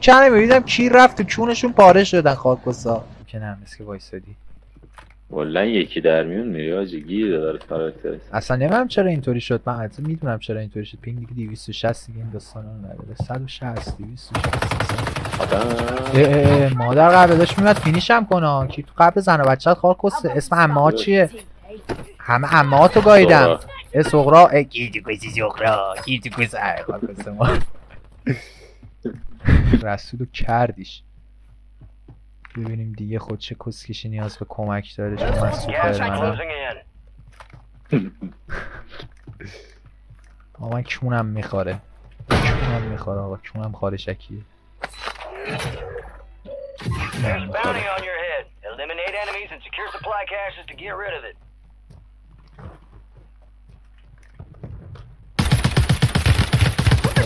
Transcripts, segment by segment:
کردم ببینم کی رفت تو چونشون پاره شدن خاکوسا که نه مثل که وایسادی والله یکی در میون میری آجی گیر داره کاراکتر اصلا نمیدونم چرا اینطوری شد من حتی میدونم چرا اینطوری شد پینگ دیگه 260 دیگه این داستانا رو نداره 160 260 مادر قبلش میاد فینیش هم کنه کی تو قبل زن و بچه‌ت خاکوسه اسم عمه چیه همه عمه‌هاتو گاییدم سغرا گیتی کوسی سغرا گیتی کوسی خاکوسه ما رسولو کردیش ببینیم دیگه خود چه کسکشی نیاز به کمک داره شما از سوپرمنم من کونم میخوره آقا کونم خاره شکیه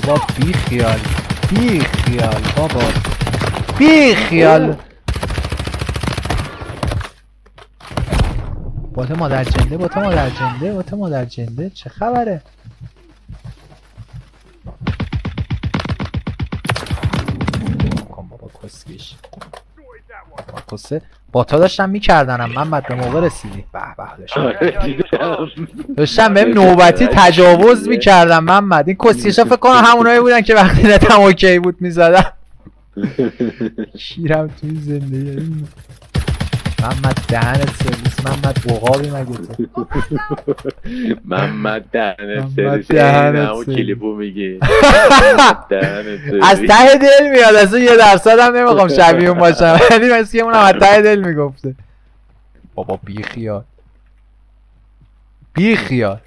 بابا بی خیال بابا بی خیال بات مادر جنده چه خبره کن بابا کسکش باتا داشتم میکردنم محمد به موقع رسیدی داشتم بهم نوبتی تجاوز میکردم محمد این کسکشا فکر کنم همونایی بودن که وقتی نتم اوکی بود میزدم شیرم توی زندگی محمد دهنت سرویس محمد بقابی مگه تو محمد دهنت سرویس همون کلیپو میگه از ته دل میاد از اون 1% هم نمیخوام شبیه اون باشم ولی مثل که اونم از ته دل میگفته بابا بی خیال